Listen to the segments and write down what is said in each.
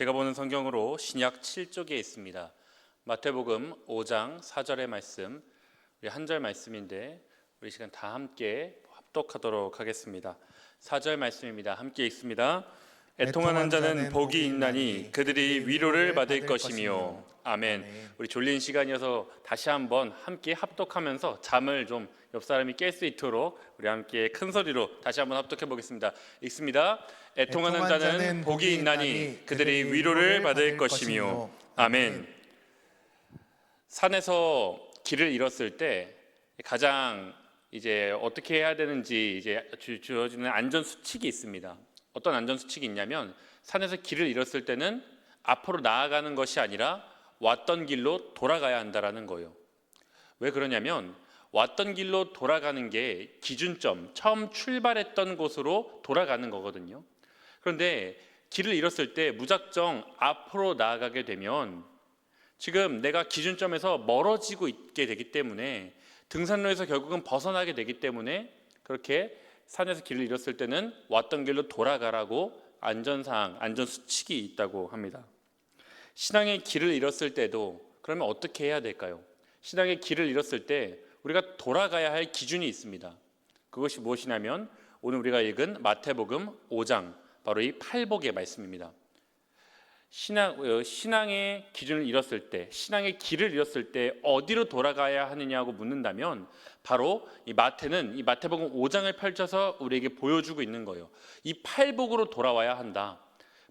제가 보는 성경으로 신약 7쪽에 있습니다. 마태복음 5장 4절의 말씀, 우리 한 절 말씀인데 우리 시간 다 함께 합독하도록 하겠습니다. 4절 말씀입니다. 함께 읽습니다. 애통하는 자는 복이 있나니 그들이 위로를 받을 것이며. 아멘. 우리 졸린 시간이어서 다시 한번 함께 합독하면서 잠을 좀 옆 사람이 깰 수 있도록 우리 함께 큰 소리로 다시 한번 합독해 보겠습니다. 읽습니다. 애통하는 자는 복이 있나니 그들이 위로를 받을 것이며. 아멘. 산에서 길을 잃었을 때 가장 이제 어떻게 해야 되는지 이제 주어지는 안전 수칙이 있습니다. 어떤 안전 수칙이 있냐면 산에서 길을 잃었을 때는 앞으로 나아가는 것이 아니라 왔던 길로 돌아가야 한다라는 거예요. 왜 그러냐면 왔던 길로 돌아가는 게 기준점, 처음 출발했던 곳으로 돌아가는 거거든요. 그런데 길을 잃었을 때 무작정 앞으로 나아가게 되면 지금 내가 기준점에서 멀어지고 있게 되기 때문에 등산로에서 결국은 벗어나게 되기 때문에 그렇게 산에서 길을 잃었을 때는 왔던 길로 돌아가라고 안전사항, 안전수칙이 있다고 합니다. 신앙의 길을 잃었을 때도 그러면 어떻게 해야 될까요? 신앙의 길을 잃었을 때 우리가 돌아가야 할 기준이 있습니다. 그것이 무엇이냐면 오늘 우리가 읽은 마태복음 5장 바로 이 팔복의 말씀입니다. 신앙의 기준을 잃었을 때, 신앙의 길을 잃었을 때 어디로 돌아가야 하느냐고 묻는다면 바로 이 마태복음 5장을 펼쳐서 우리에게 보여주고 있는 거예요. 이 팔복으로 돌아와야 한다.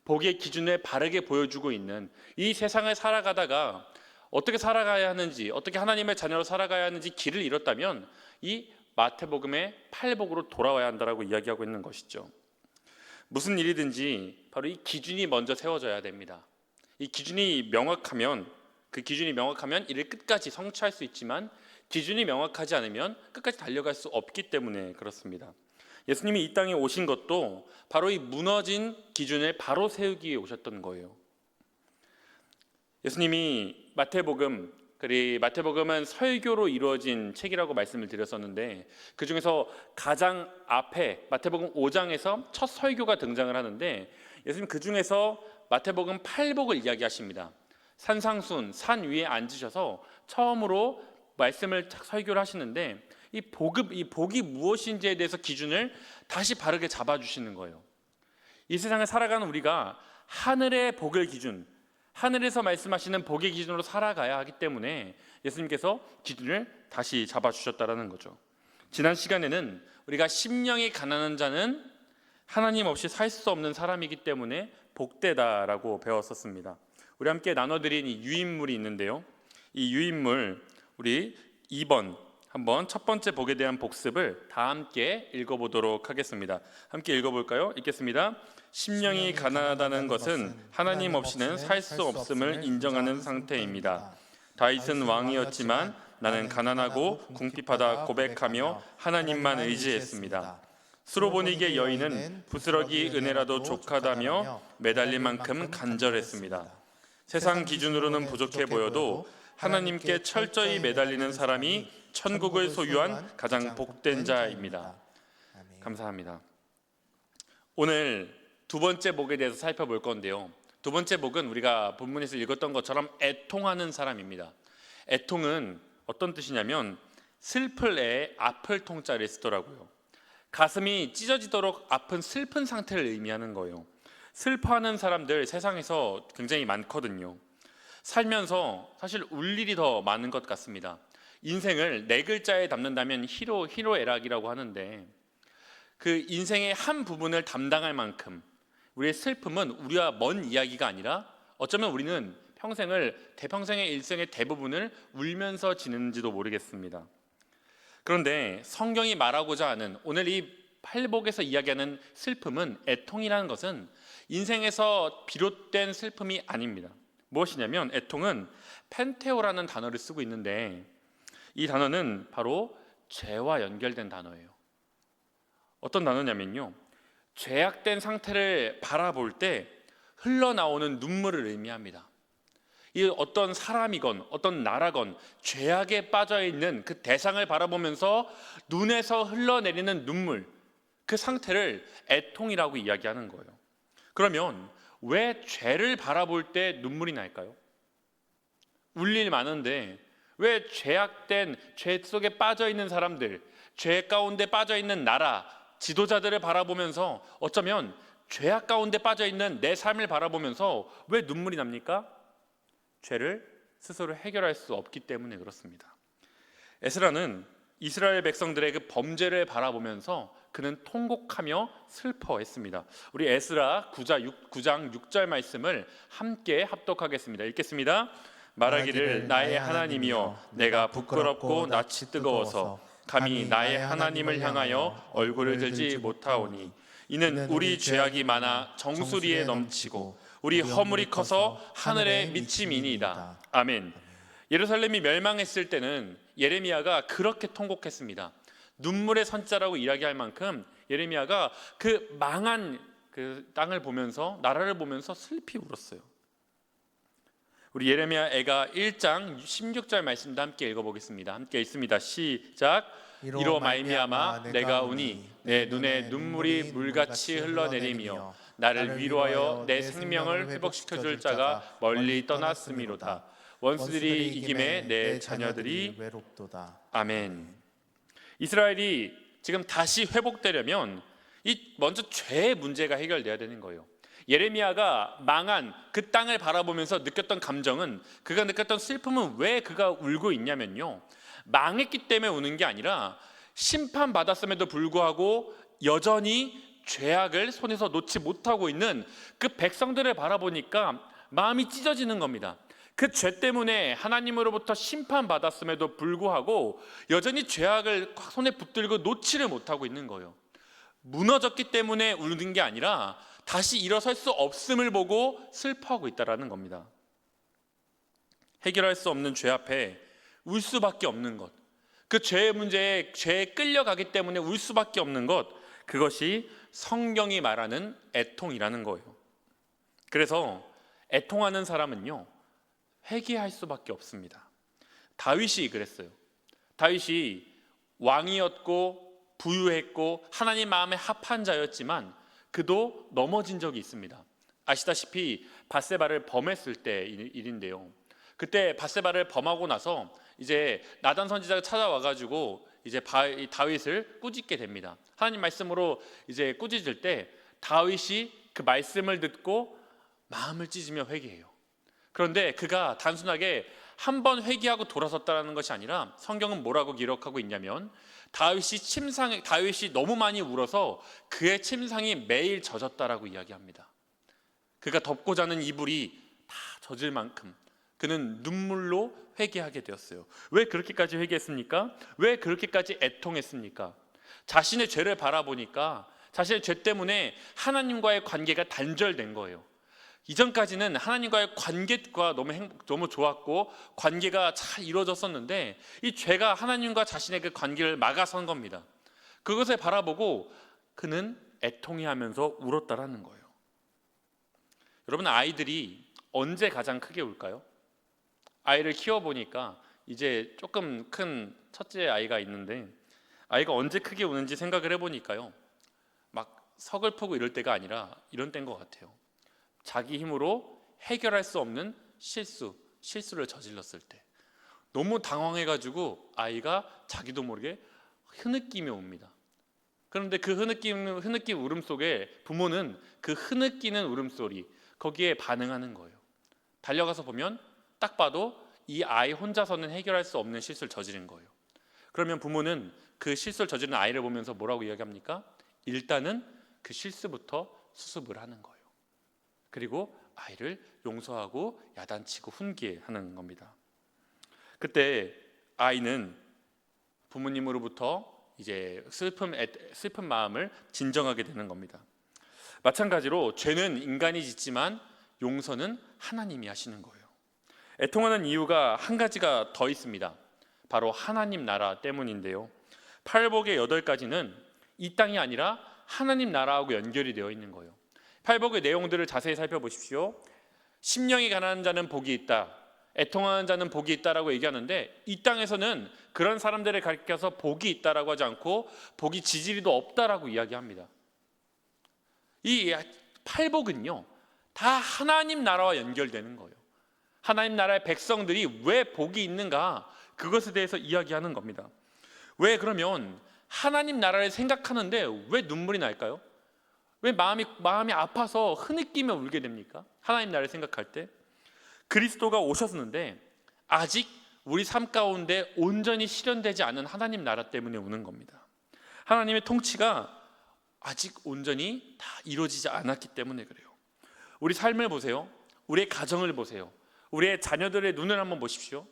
복의 기준을 바르게 보여주고 있는 이 세상을 살아가다가 어떻게 살아가야 하는지, 어떻게 하나님의 자녀로 살아가야 하는지 길을 잃었다면 이 마태복음의 팔복으로 돌아와야 한다라고 이야기하고 있는 것이죠. 무슨 일이든지 바로 이 기준이 먼저 세워져야 됩니다. 이 기준이 명확하면 이를 끝까지 성취할 수 있지만 기준이 명확하지 않으면 끝까지 달려갈 수 없기 때문에 그렇습니다. 예수님이 이 땅에 오신 것도 바로 이 무너진 기준을 바로 세우기 위해 오셨던 거예요. 예수님이 마태복음은 설교로 이루어진 책이라고 말씀을 드렸었는데 그 중에서 가장 앞에 마태복음 5장에서 첫 설교가 등장을 하는데 예수님 그 중에서 마태복음 8복을 이야기하십니다. 산상순, 산 위에 앉으셔서 처음으로 말씀을 설교를 하시는데 이 복이 무엇인지에 대해서 기준을 다시 바르게 잡아주시는 거예요. 이 세상을 살아가는 우리가 하늘의 복을 기준, 하늘에서 말씀하시는 복의 기준으로 살아가야 하기 때문에 예수님께서 기준을 다시 잡아주셨다라는 거죠. 지난 시간에는 우리가 심령이 가난한 자는 하나님 없이 살 수 없는 사람이기 때문에 복되다라고 배웠었습니다. 우리 함께 나눠드린 이 유인물이 있는데요. 이 유인물 우리 2번 한번 첫 번째 복에 대한 복습을 다 함께 읽어보도록 하겠습니다. 함께 읽어볼까요? 읽겠습니다. 심령이 가난하다는 것은 하나님 없이는 살 수 없음을 인정하는 상태입니다. 다윗은 왕이었지만 나는 가난하고 궁핍하다 고백하며 하나님만 의지했습니다. 수로보니게 여인은 부스러기 은혜라도 족하다며 매달릴 만큼 간절했습니다. 세상 기준으로는 부족해 보여도 하나님께 철저히 매달리는 사람이 천국을 소유한 가장 복된 자입니다. 감사합니다. 오늘 두 번째 복에 대해서 살펴볼 건데요. 두 번째 복은 우리가 본문에서 읽었던 것처럼 애통하는 사람입니다. 애통은 어떤 뜻이냐면 슬플 애 아플 통자를 쓰더라고요. 가슴이 찢어지도록 아픈 슬픈 상태를 의미하는 거예요. 슬퍼하는 사람들 세상에서 굉장히 많거든요. 살면서 사실 울 일이 더 많은 것 같습니다. 인생을 네 글자에 담는다면 희로애락이라고 하는데 그 인생의 한 부분을 담당할 만큼 우리의 슬픔은 우리와 먼 이야기가 아니라 어쩌면 우리는 대평생의 일생의 대부분을 울면서 지내는지도 모르겠습니다. 그런데 성경이 말하고자 하는 오늘 이 팔복에서 이야기하는 슬픔은 애통이라는 것은 인생에서 비롯된 슬픔이 아닙니다. 무엇이냐면 애통은 펜테오라는 단어를 쓰고 있는데 이 단어는 바로 죄와 연결된 단어예요. 어떤 단어냐면요, 죄악된 상태를 바라볼 때 흘러나오는 눈물을 의미합니다. 이 어떤 사람이건 어떤 나라건 죄악에 빠져있는 그 대상을 바라보면서 눈에서 흘러내리는 눈물, 그 상태를 애통이라고 이야기하는 거예요. 그러면 왜 죄를 바라볼 때 눈물이 날까요? 울 일 많은데 왜 죄악된 죄 속에 빠져 있는 사람들, 죄 가운데 빠져 있는 나라, 지도자들을 바라보면서 어쩌면 죄악 가운데 빠져 있는 내 삶을 바라보면서 왜 눈물이 납니까? 죄를 스스로 해결할 수 없기 때문에 그렇습니다. 에스라는 이스라엘 백성들의 그 범죄를 바라보면서 그는 통곡하며 슬퍼했습니다. 우리 에스라 9장 6절 말씀을 함께 합독하겠습니다. 읽겠습니다. 말하기를 나의 하나님이여 내가 부끄럽고 낯이 뜨거워서 감히 나의 하나님을 향하여 얼굴을 들지 못하오니 이는 우리 죄악이 많아 정수리에 넘치고 우리 허물이 커서 하늘에 미침이니이다. 아멘. 예루살렘이 멸망했을 때는 예레미야가 그렇게 통곡했습니다. 눈물의 선자라고 이야기할 만큼 예레미야가 그 망한 그 땅을 보면서, 나라를 보면서 슬피 울었어요. 우리 예레미야 애가 1장 16절 말씀도 함께 읽어보겠습니다. 함께 읽습니다. 시작. 이로 말미암아 내가 우니 내 눈에 눈물이 물같이 흘러내리며 나를 위로하여 내 생명을 회복시켜줄 자가 멀리 떠났음이로다. 원수들이 이김에 내 자녀들이 외롭도다. 아멘. 이스라엘이 지금 다시 회복되려면 먼저 죄의 문제가 해결돼야 되는 거예요. 예레미야가 망한 그 땅을 바라보면서 느꼈던 감정은, 그가 느꼈던 슬픔은 왜 그가 울고 있냐면요, 망했기 때문에 우는 게 아니라 심판받았음에도 불구하고 여전히 죄악을 손에서 놓지 못하고 있는 그 백성들을 바라보니까 마음이 찢어지는 겁니다. 그 죄 때문에 하나님으로부터 심판받았음에도 불구하고 여전히 죄악을 손에 붙들고 놓지를 못하고 있는 거예요. 무너졌기 때문에 우는 게 아니라 다시 일어설 수 없음을 보고 슬퍼하고 있다는 겁니다. 해결할 수 없는 죄 앞에 울 수밖에 없는 것, 그 죄의 문제에 죄에 끌려가기 때문에 울 수밖에 없는 것, 그것이 성경이 말하는 애통이라는 거예요. 그래서 애통하는 사람은요, 회개할 수밖에 없습니다. 다윗이 그랬어요. 다윗이 왕이었고 부유했고 하나님 마음에 합한 자였지만 그도 넘어진 적이 있습니다. 아시다시피 밧세바를 범했을 때 일인데요. 그때 밧세바를 범하고 나서 이제 나단 선지자가 찾아와가지고 이제 다윗을 꾸짖게 됩니다. 하나님 말씀으로 이제 꾸짖을 때 다윗이 그 말씀을 듣고 마음을 찢으며 회개해요. 그런데 그가 단순하게 한 번 회개하고 돌아섰다는 것이 아니라 성경은 뭐라고 기록하고 있냐면 다윗이 너무 많이 울어서 그의 침상이 매일 젖었다라고 이야기합니다. 그가 덮고 자는 이불이 다 젖을 만큼 그는 눈물로 회개하게 되었어요. 왜 그렇게까지 회개했습니까? 왜 그렇게까지 애통했습니까? 자신의 죄를 바라보니까 자신의 죄 때문에 하나님과의 관계가 단절된 거예요. 이전까지는 하나님과의 관계가 너무 좋았고 관계가 잘 이루어졌었는데 이 죄가 하나님과 자신의 그 관계를 막아선 겁니다. 그것을 바라보고 그는 애통해하면서 울었다라는 거예요. 여러분, 아이들이 언제 가장 크게 울까요? 아이를 키워보니까 이제 조금 큰 첫째 아이가 있는데 아이가 언제 크게 우는지 생각을 해보니까요, 막 서글프고 이럴 때가 아니라 이런 때인 것 같아요. 자기 힘으로 해결할 수 없는 실수를 저질렀을 때 너무 당황해가지고 아이가 자기도 모르게 흐느끼며 웁니다. 그런데 그 흐느낀 울음 속에 부모는 그 흐느끼는 울음소리 거기에 반응하는 거예요. 달려가서 보면 딱 봐도 이 아이 혼자서는 해결할 수 없는 실수를 저지른 거예요. 그러면 부모는 그 실수를 저지른 아이를 보면서 뭐라고 이야기합니까? 일단은 그 실수부터 수습을 하는 거예요. 그리고 아이를 용서하고 야단치고 훈계하는 겁니다. 그때 아이는 부모님으로부터 이제 슬픈 마음을 진정하게 되는 겁니다. 마찬가지로 죄는 인간이 짓지만 용서는 하나님이 하시는 거예요. 애통하는 이유가 한 가지가 더 있습니다. 바로 하나님 나라 때문인데요. 팔복의 8가지는 이 땅이 아니라 하나님 나라하고 연결이 되어 있는 거예요. 팔복의 내용들을 자세히 살펴보십시오. 심령이 가난한 자는 복이 있다, 애통하는 자는 복이 있다라고 얘기하는데 이 땅에서는 그런 사람들을 가리켜서 복이 있다라고 하지 않고 복이 지지리도 없다라고 이야기합니다. 이 팔복은요, 다 하나님 나라와 연결되는 거예요. 하나님 나라의 백성들이 왜 복이 있는가, 그것에 대해서 이야기하는 겁니다. 왜 그러면 하나님 나라를 생각하는데 왜 눈물이 날까요? 왜 마음이 아파서 흐느끼며 울게 됩니까? 하나님 나라를 생각할 때 그리스도가 오셨는데 아직 우리 삶 가운데 온전히 실현되지 않은 하나님 나라 때문에 우는 겁니다. 하나님의 통치가 아직 온전히 다 이루어지지 않았기 때문에 그래요. 우리 삶을 보세요. 우리의 가정을 보세요. 우리의 자녀들의 눈을 한번 보십시오.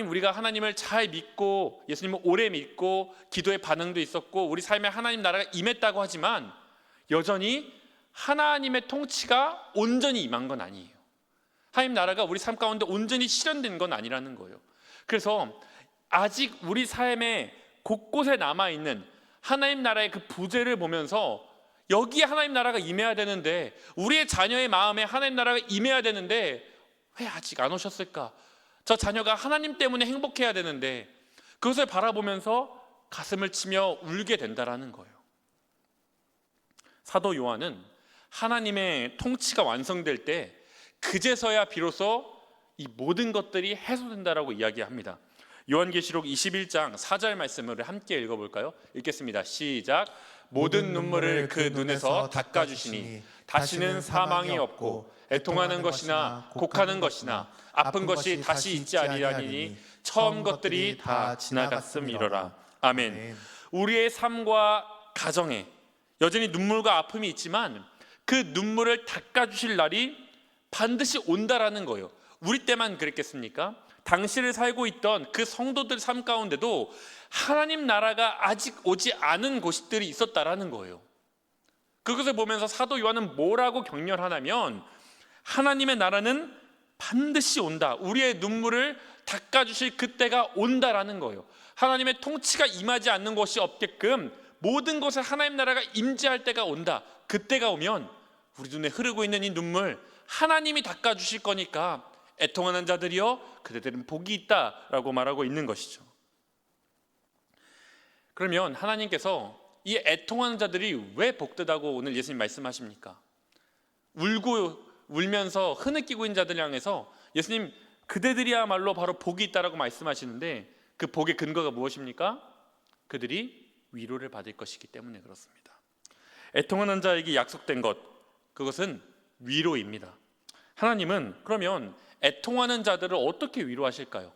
우리가 하나님을 잘 믿고 예수님을 오래 믿고 기도의 반응도 있었고 우리 삶에 하나님 나라가 임했다고 하지만 여전히 하나님의 통치가 온전히 임한 건 아니에요. 하나님 나라가 우리 삶 가운데 온전히 실현된 건 아니라는 거예요. 그래서 아직 우리 삶에 곳곳에 남아있는 하나님 나라의 그 부재를 보면서 여기에 하나님 나라가 임해야 되는데, 우리의 자녀의 마음에 하나님 나라가 임해야 되는데 왜 아직 안 오셨을까? 저 자녀가 하나님 때문에 행복해야 되는데, 그것을 바라보면서 가슴을 치며 울게 된다라는 거예요. 사도 요한은 하나님의 통치가 완성될 때 그제서야 비로소 이 모든 것들이 해소된다라고 이야기합니다. 요한계시록 21장 4절 말씀을 함께 읽어볼까요? 읽겠습니다. 시작. 모든 눈물을 그 눈에서 닦아주시니 다시는 사망이 없고 애통하는 것이나 곡하는 것이나 아픈 것이 다시 있지 아니하니 처음 것들이 다 지나갔음이로라. 아멘. 우리의 삶과 가정에 여전히 눈물과 아픔이 있지만 그 눈물을 닦아주실 날이 반드시 온다라는 거예요. 우리 때만 그랬겠습니까? 당시를 살고 있던 그 성도들 삶 가운데도 하나님 나라가 아직 오지 않은 곳들이 있었다라는 거예요. 그것을 보면서 사도 요한은 뭐라고 격려하냐면 하나님의 나라는 반드시 온다. 우리의 눈물을 닦아주실 그때가 온다라는 거예요. 하나님의 통치가 임하지 않는 곳이 없게끔 모든 곳에 하나님 나라가 임재할 때가 온다. 그때가 오면 우리 눈에 흐르고 있는 이 눈물 하나님이 닦아주실 거니까 애통하는 자들이여 그대들은 복이 있다라고 말하고 있는 것이죠. 그러면 하나님께서 이 애통하는 자들이 왜 복되다고 오늘 예수님 말씀하십니까? 울면서 흐느끼고 있는 자들 향해서 예수님 그대들이야말로 바로 복이 있다라고 말씀하시는데 그 복의 근거가 무엇입니까? 그들이 위로를 받을 것이기 때문에 그렇습니다. 애통하는 자에게 약속된 것, 그것은 위로입니다. 하나님은 그러면 애통하는 자들을 어떻게 위로하실까요?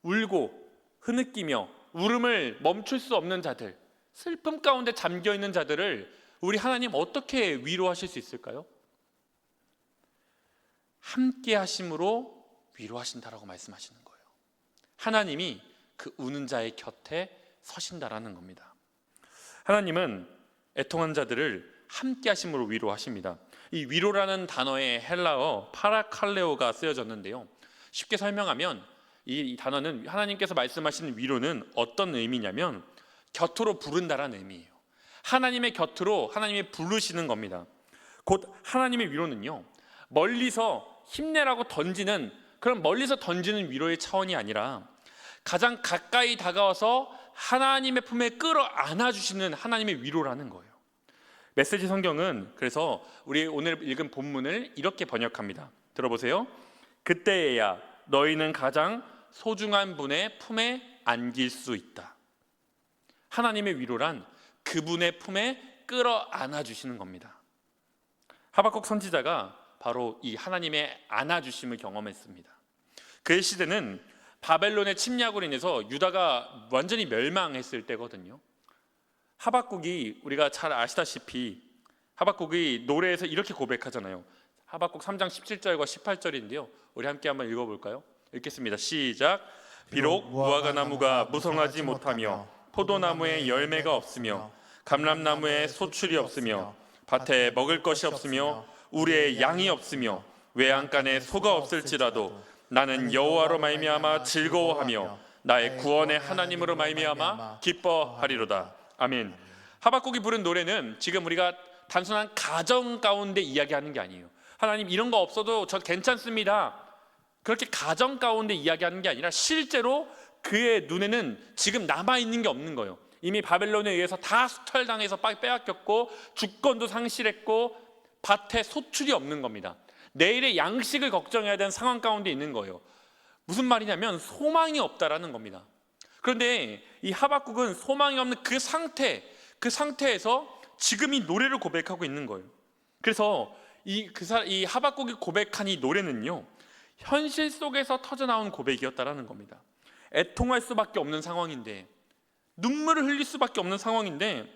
울고 흐느끼며 울음을 멈출 수 없는 자들, 슬픔 가운데 잠겨있는 자들을 우리 하나님 어떻게 위로하실 수 있을까요? 함께 하심으로 위로하신다라고 말씀하시는 거예요. 하나님이 그 우는 자의 곁에 서신다라는 겁니다. 하나님은 애통한 자들을 함께 하심으로 위로하십니다. 이 위로라는 단어의 헬라어 파라칼레오가 쓰여졌는데요. 쉽게 설명하면 이 단어는 하나님께서 말씀하시는 위로는 어떤 의미냐면 곁으로 부른다라는 의미예요. 하나님의 곁으로 하나님이 부르시는 겁니다. 곧 하나님의 위로는요, 멀리서 힘내라고 던지는 그런 멀리서 던지는 위로의 차원이 아니라 가장 가까이 다가와서 하나님의 품에 끌어안아 주시는 하나님의 위로라는 거예요. 메시지 성경은 그래서 우리 오늘 읽은 본문을 이렇게 번역합니다. 들어보세요. 그때에야 너희는 가장 소중한 분의 품에 안길 수 있다. 하나님의 위로란 그분의 품에 끌어안아 주시는 겁니다. 하박국 선지자가 바로 이 하나님의 안아주심을 경험했습니다. 그의 시대는 바벨론의 침략으로 인해서 유다가 완전히 멸망했을 때거든요. 하박국이 우리가 잘 아시다시피 하박국이 노래에서 이렇게 고백하잖아요. 하박국 3장 17절과 18절인데요. 우리 함께 한번 읽어볼까요? 읽겠습니다. 시작. 비록 무화과 나무가 무성하지 못하며 포도나무에 열매가 없으며 감람나무에 소출이 없으며 밭에 먹을 것이 없으며 우리의 양이 없으며 외양간에 소가 없을지라도 나는 여호와로 말미암아 즐거워하며 나의 구원의 하나님으로 말미암아 기뻐하리로다. 아멘. 하박국이 부른 노래는 지금 우리가 단순한 가정 가운데 이야기하는 게 아니에요. 하나님 이런 거 없어도 저 괜찮습니다. 그렇게 가정 가운데 이야기하는 게 아니라 실제로 그의 눈에는 지금 남아있는 게 없는 거예요. 이미 바벨론에 의해서 다 수탈당해서 빼앗겼고 주권도 상실했고 밭에 소출이 없는 겁니다. 내일의 양식을 걱정해야 되는 상황 가운데 있는 거예요. 무슨 말이냐면 소망이 없다라는 겁니다. 그런데 이 하박국은 소망이 없는 그 상태에서 지금 이 노래를 고백하고 있는 거예요. 그래서 이 하박국이 고백한 이 노래는요, 현실 속에서 터져나온 고백이었다라는 겁니다. 애통할 수밖에 없는 상황인데, 눈물을 흘릴 수밖에 없는 상황인데,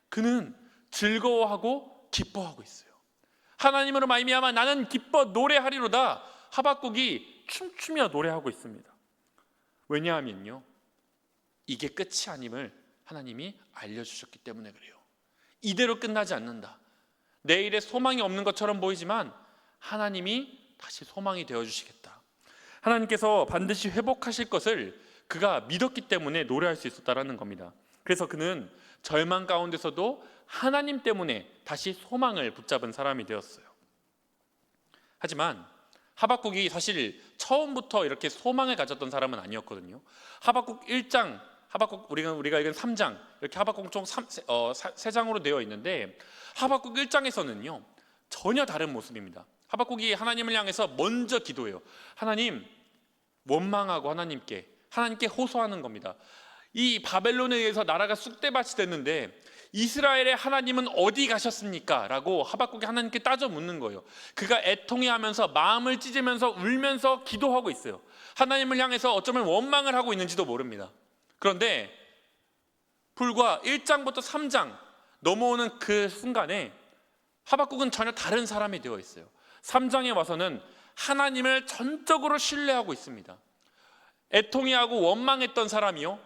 그는 즐거워하고 기뻐하고 있어요. 하나님으로 말미암아 나는 기뻐 노래하리로다. 하박국이 춤추며 노래하고 있습니다. 왜냐하면요, 이게 끝이 아님을 하나님이 알려주셨기 때문에 그래요. 이대로 끝나지 않는다. 내일에 소망이 없는 것처럼 보이지만 하나님이 다시 소망이 되어주시겠다. 하나님께서 반드시 회복하실 것을 그가 믿었기 때문에 노래할 수 있었다라는 겁니다. 그래서 그는 절망 가운데서도 하나님 때문에 다시 소망을 붙잡은 사람이 되었어요. 하지만 하박국이 사실 처음부터 이렇게 소망을 가졌던 사람은 아니었거든요. 하박국 1장, 우리가 읽은 3장, 이렇게 하박국 총 3장으로 되어 있는데, 하박국 1장에서는요 전혀 다른 모습입니다. 하박국이 하나님을 향해서 먼저 기도해요. 하나님, 원망하고 하나님께 호소하는 겁니다. 이 바벨론에 의해서 나라가 쑥대밭이 됐는데 이스라엘의 하나님은 어디 가셨습니까? 라고 하박국이 하나님께 따져 묻는 거예요. 그가 애통해하면서 마음을 찢으면서 울면서 기도하고 있어요. 하나님을 향해서 어쩌면 원망을 하고 있는지도 모릅니다. 그런데 불과 1장부터 3장 넘어오는 그 순간에 하박국은 전혀 다른 사람이 되어 있어요. 3장에 와서는 하나님을 전적으로 신뢰하고 있습니다. 애통해하고 원망했던 사람이요,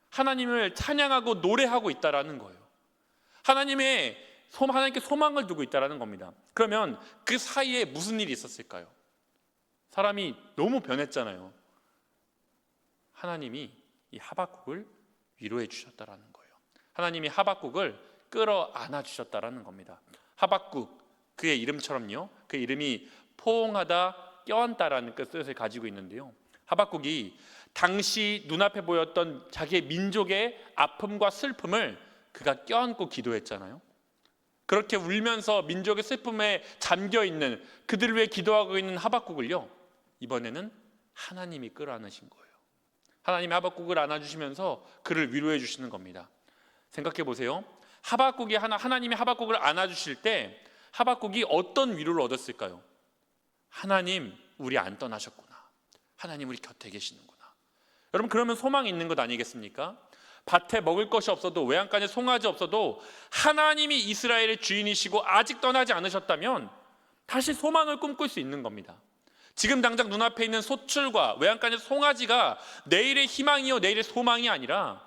하나님을 찬양하고 노래하고 있다라는 거예요. 하나님께 소망을 두고 있다라는 겁니다. 그러면 그 사이에 무슨 일이 있었을까요? 사람이 너무 변했잖아요. 하나님이 이 하박국을 위로해 주셨다라는 거예요. 하나님이 하박국을 끌어안아 주셨다라는 겁니다. 하박국, 그의 이름처럼요, 그 이름이 포옹하다, 껴안다라는 뜻을 가지고 있는데요, 하박국이 당시 눈앞에 보였던 자기의 민족의 아픔과 슬픔을 그가 껴안고 기도했잖아요. 그렇게 울면서 민족의 슬픔에 잠겨있는 그들을 위해 기도하고 있는 하박국을요, 이번에는 하나님이 끌어안으신 거예요. 하나님이 하박국을 안아주시면서 그를 위로해 주시는 겁니다. 생각해 보세요. 하나님이 하박국을 안아주실 때 하박국이 어떤 위로를 얻었을까요? 하나님, 우리 안 떠나셨구나. 하나님, 우리 곁에 계시는구나. 여러분, 그러면 소망이 있는 것 아니겠습니까? 밭에 먹을 것이 없어도, 외양간에 송아지 없어도 하나님이 이스라엘의 주인이시고 아직 떠나지 않으셨다면 다시 소망을 꿈꿀 수 있는 겁니다. 지금 당장 눈앞에 있는 소출과 외양간의 송아지가 내일의 희망이요, 내일의 소망이 아니라,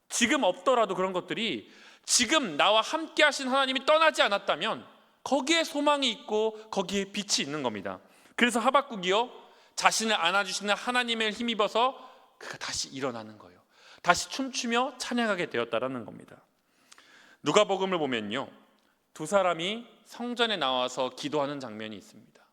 지금 없더라도 그런 것들이 지금 나와 함께 하신 하나님이 떠나지 않았다면 거기에 소망이 있고 거기에 빛이 있는 겁니다. 그래서 하박국이요, 자신을 안아주시는 하나님을 힘입어서 그가 다시 일어나는 거예요. 다시 춤추며 찬양하게 되었다라는 겁니다. 누가복음을 보면요, 두 사람이 성전에 나와서 기도하는 장면이 있습니다.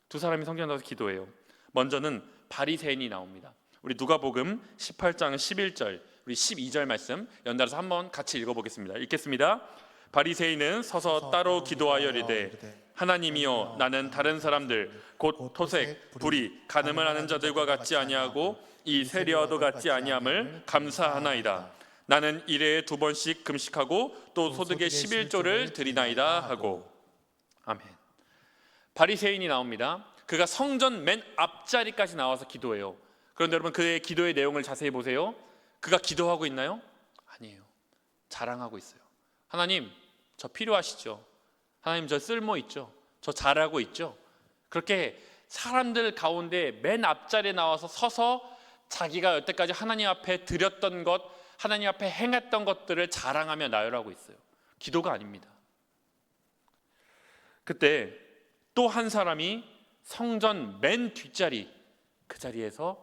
두 사람이 성전에 나와서 기도해요. 먼저는 바리새인이 나옵니다. 우리 누가복음 18장 11절, 우리 12절 말씀 연달아서 한번 같이 읽어보겠습니다. 읽겠습니다. 바리새인은 서서 따로 기도하여 이르되, 하나님이여, 나는 다른 사람들 곧 토색, 불의, 간음을 하는 자들과 같지 아니하고 이 세리와도 같지 아니함을 감사하나이다. 나는 일회에 2번씩 금식하고 또 소득의 11조를 드리나이다 하고. 아멘. 바리새인이 나옵니다. 그가 성전 맨 앞자리까지 나와서 기도해요. 그런데 여러분, 그의 기도의 내용을 자세히 보세요. 그가 기도하고 있나요? 아니에요. 자랑하고 있어요. 하나님, 저 필요하시죠? 하나님, 저 쓸모 있죠? 저 잘하고 있죠? 그렇게 사람들 가운데 맨 앞자리에 나와서 서서 자기가 여태까지 하나님 앞에 드렸던 것, 하나님 앞에 행했던 것들을 자랑하며 나열하고 있어요. 기도가 아닙니다. 그때 또 한 사람이 성전 맨 뒷자리, 그 자리에서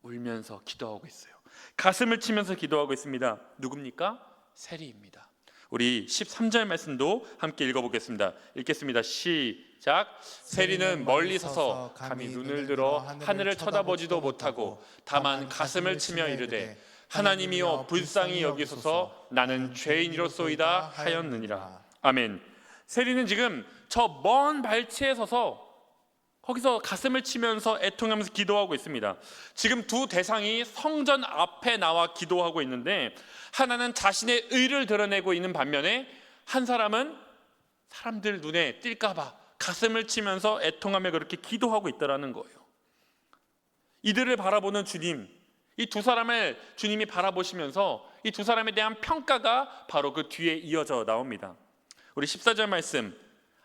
울면서 기도하고 있어요. 가슴을 치면서 기도하고 있습니다. 누굽니까? 세리입니다. 우리 13절 말씀도 함께 읽어보겠습니다. 읽겠습니다. 시작. 세리는 멀리 서서 감히 눈을 들어 하늘을 쳐다보지도 못하고 다만 가슴을 치며 이르되, 하나님이여 불쌍히 여기소서, 나는 죄인이로소이다 하였느니라. 아멘. 세리는 지금 저 먼 발치에 서서 거기서 가슴을 치면서 애통하면서 기도하고 있습니다. 지금 두 대상이 성전 앞에 나와 기도하고 있는데, 하나는 자신의 의를 드러내고 있는 반면에 한 사람은 사람들 눈에 띌까 봐 가슴을 치면서 애통하며 그렇게 기도하고 있더라는 거예요. 이들을 바라보는 주님, 이 두 사람을 주님이 바라보시면서 이 두 사람에 대한 평가가 바로 그 뒤에 이어져 나옵니다. 우리 14절 말씀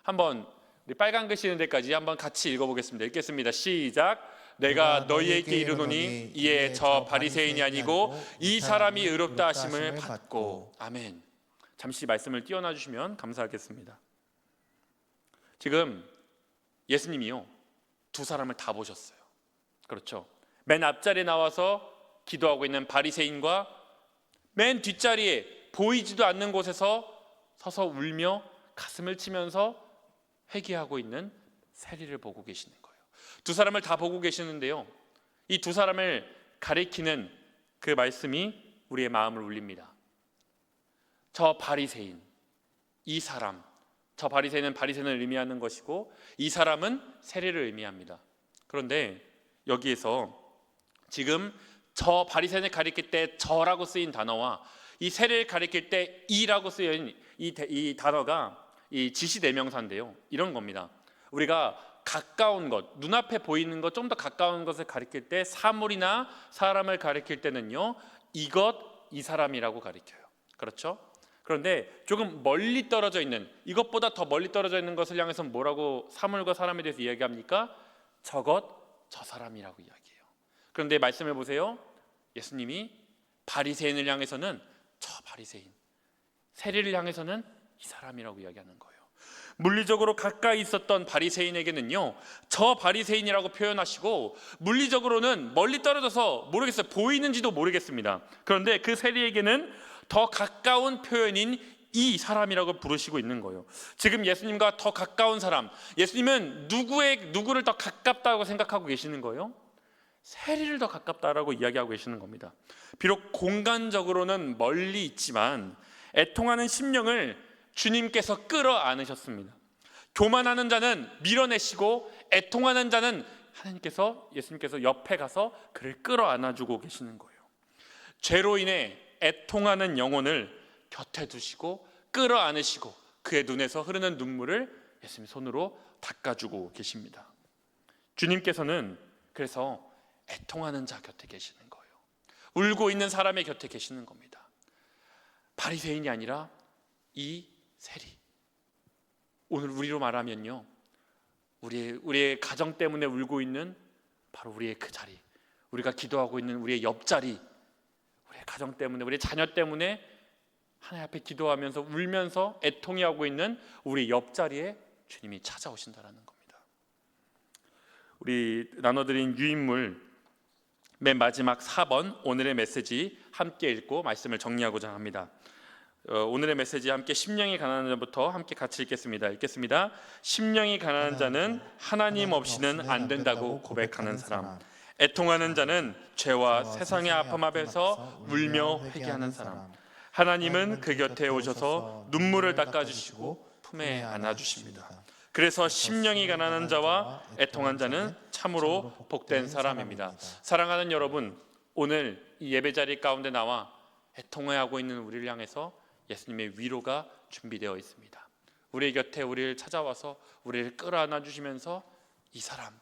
한번 우리 빨간 글 쓰는 데까지 한번 같이 읽어보겠습니다. 읽겠습니다. 시작. 내가 너희에게 이르노니 이에 저 바리새인이 아니고 이 사람이 의롭다 하심을 받고. 아멘. 잠시 말씀을 띄워놔 주시면 감사하겠습니다. 지금 예수님이요, 두 사람을 다 보셨어요. 그렇죠. 맨 앞자리에 나와서 기도하고 있는 바리새인과 맨 뒷자리에 보이지도 않는 곳에서 서서 울며 가슴을 치면서 회개하고 있는 세리를 보고 계시는 거예요. 두 사람을 다 보고 계시는데요, 이 두 사람을 가리키는 그 말씀이 우리의 마음을 울립니다. 저 바리새인, 이 사람, 저 바리새인은 바리새인을 의미하는 것이고 이 사람은 세리를 의미합니다. 그런데 여기에서 지금 저 바리새인을 가리킬 때 저라고 쓰인 단어와 이 세리를 가리킬 때 이라고 쓰인 이 단어가 이 지시대명사인데요, 이런 겁니다. 우리가 가까운 것, 눈앞에 보이는 것, 좀 더 가까운 것을 가리킬 때, 사물이나 사람을 가리킬 때는요, 이것, 이 사람이라고 가리켜요. 그렇죠? 그런데 조금 멀리 떨어져 있는, 이것보다 더 멀리 떨어져 있는 것을 향해서 뭐라고 사물과 사람에 대해서 이야기합니까? 저것, 저 사람이라고 이야기해요. 그런데 말씀해 보세요. 예수님이 바리새인을 향해서는 저 바리새인, 세리를 향해서는 이 사람이라고 이야기하는 거예요. 물리적으로 가까이 있었던 바리새인에게는요, 저 바리새인이라고 표현하시고, 물리적으로는 멀리 떨어져서 모르겠어요, 보이는지도 모르겠습니다. 그런데 그 세리에게는 더 가까운 표현인 이 사람이라고 부르시고 있는 거예요. 지금 예수님과 더 가까운 사람, 예수님은 누구를 더 가깝다고 생각하고 계시는 거예요? 세리를 더 가깝다라고 이야기하고 계시는 겁니다. 비록 공간적으로는 멀리 있지만 애통하는 심령을 주님께서 끌어안으셨습니다. 교만하는 자는 밀어내시고 애통하는 자는 예수님께서 옆에 가서 그를 끌어안아주고 계시는 거예요. 죄로 인해 애통하는 영혼을 곁에 두시고 끌어안으시고 그의 눈에서 흐르는 눈물을 예수님 손으로 닦아주고 계십니다. 주님께서는 그래서 애통하는 자 곁에 계시는 거예요. 울고 있는 사람의 곁에 계시는 겁니다. 바리새인이 아니라 이 세리. 오늘 우리로 말하면요, 우리의 가정 때문에 울고 있는 바로 우리의 그 자리, 우리가 기도하고 있는 우리의 옆자리, 우리의 가정 때문에, 우리의 자녀 때문에 하나님 앞에 기도하면서 울면서 애통해하고 있는 우리 옆자리에 주님이 찾아오신다라는 겁니다. 우리 나눠드린 유인물 맨 마지막 4번 오늘의 메시지 함께 읽고 말씀을 정리하고자 합니다. 오늘의 메시지 함께 심령이 가난한 자부터 함께 같이 읽겠습니다. 심령이 가난한 자는 하나님 없이는 안 된다고 고백하는 사람, 애통하는 자는 죄와 세상의 아픔 앞에서 울며 회개하는 사람, 하나님은 그 곁에 오셔서 눈물을 닦아주시고 품에 안아주십니다. 그래서 심령이 가난한 자와 애통한 자는 참으로 복된 사람입니다. 사랑하는 여러분, 오늘 이 예배자리 가운데 나와 애통해하고 있는 우리를 향해서 예수님의 위로가 준비되어 있습니다. 우리 곁에 우리를 찾아와서 우리를 끌어안아 주시면서 이 사람,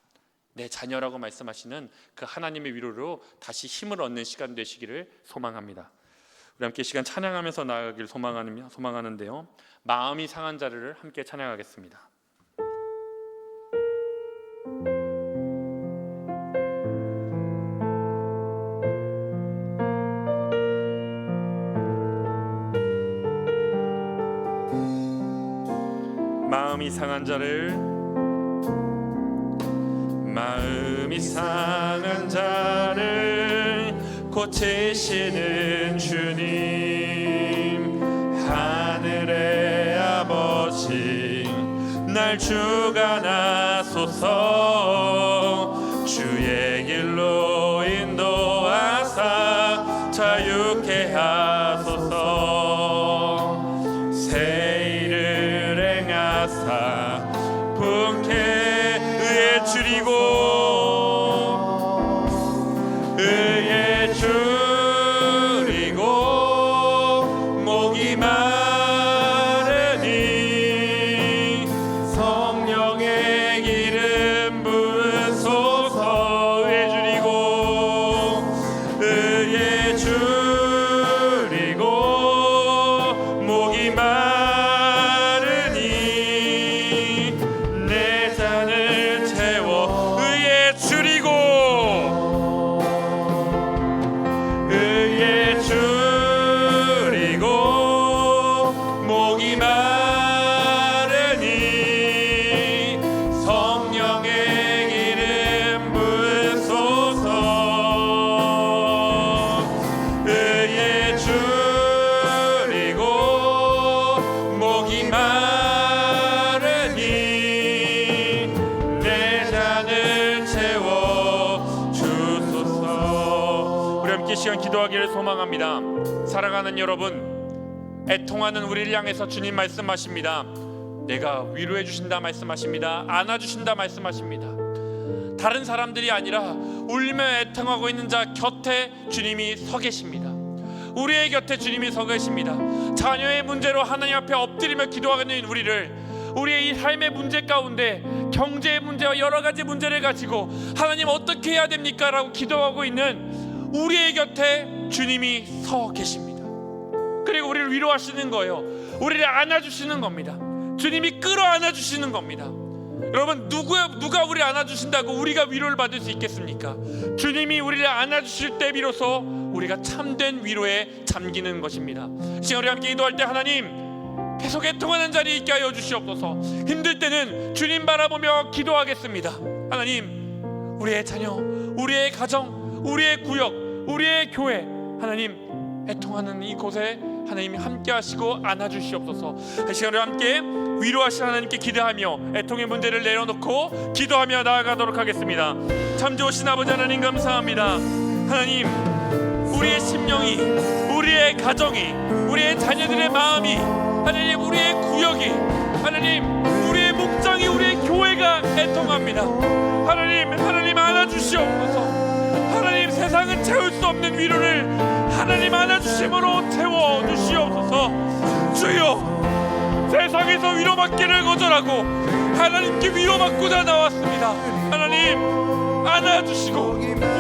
내 자녀라고 말씀하시는 그 하나님의 위로로 다시 힘을 얻는 시간 되시기를 소망합니다. 우리 함께 시간 찬양하면서 나아가길 소망하는데요, 마음이 상한 자를 함께 찬양하겠습니다. 마음이 상한 자를 고치시는 주님, 하늘의 아버지 날 주관하소서. 주의 길로 인도하사 자유케 하소서. 새 일을 행하 줄이고 의에 줄이고 목이 마르니 성령의 기름 부으소서. 의에 줄이고 의에 줄이고 목이 마르니 내 잔을 채워. 의에 줄이고 의에 줄이고 목이 마르니 성령의 기름 부으소서. 의에 줄이고 목이 마르니 내 잔을 채워 주소서. 우리 함께 이 시간 기도하기를 소망합니다. 사랑하는 여러분, 애통하는 우리를 향해서 주님 말씀하십니다. 내가 위로해 주신다 말씀하십니다. 안아주신다 말씀하십니다. 다른 사람들이 아니라 울며 애통하고 있는 자 곁에 주님이 서 계십니다. 우리의 곁에 주님이 서 계십니다. 자녀의 문제로 하나님 앞에 엎드리며 기도하고 있는 우리를, 우리의 이 삶의 문제 가운데 경제의 문제와 여러 가지 문제를 가지고 하나님 어떻게 해야 됩니까? 라고 기도하고 있는 우리의 곁에 주님이 서 계십니다. 그리고 우리를 위로하시는 거예요. 우리를 안아주시는 겁니다. 주님이 끌어안아 주시는 겁니다. 여러분, 누가 우리를 안아주신다고 우리가 위로를 받을 수 있겠습니까? 주님이 우리를 안아주실 때 비로소 우리가 참된 위로에 잠기는 것입니다. 지금 우리 함께 기도할 때 하나님 계속 애통하는 자리에 있게 하여 주시옵소서. 힘들 때는 주님 바라보며 기도하겠습니다. 하나님, 우리의 자녀, 우리의 가정, 우리의 구역, 우리의 교회, 하나님 애통하는 이곳에 하나님이 함께 하시고 안아주시옵소서. 이 시간을 함께 위로하신 하나님께 기대하며 애통의 문제를 내려놓고 기도하며 나아가도록 하겠습니다. 참 좋으신 아버지 하나님 감사합니다. 하나님, 우리의 심령이, 우리의 가정이, 우리의 자녀들의 마음이, 하나님 우리의 구역이, 하나님 우리의 목장이, 우리의 교회가 애통합니다. 하나님 안아주시옵소서. 하나님, 세상은 채울 수 없는 위로를 하나님 안아주심으로 채워주시옵소서. 주여, 세상에서 위로받기를 거절하고 하나님께 위로받고자 나왔습니다. 하나님 안아주시고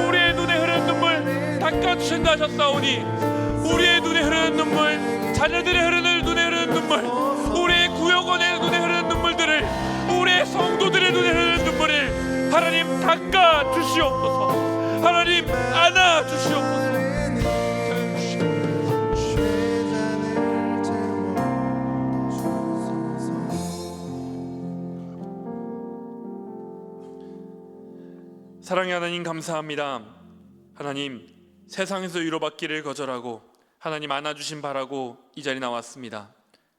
우리의 눈에 흐르는 눈물 닦아주신다 하셨사오니, 우리의 눈에 흐르는 눈물, 자녀들의 눈에 흐르는 눈물, 우리의 구역원의 눈에 흐르는 눈물들을, 우리의 성도들의 눈에 흐르는 눈물을 하나님 닦아주시옵소서. 하나님 안아주시옵소서. 사랑의 하나님 감사합니다. 하나님, 세상에서 위로받기를 거절하고 하나님 안아주신 바라고 이 자리에 나왔습니다.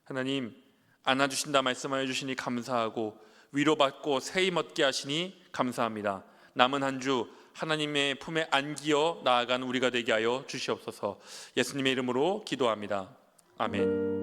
하나님 안아주신다 말씀하여 주시니 감사하고 위로받고 새힘 얻게 하시니 감사합니다. 남은 한 주 하나님의 품에 안기어 나아가는 우리가 되게 하여 주시옵소서. 예수님의 이름으로 기도합니다. 아멘.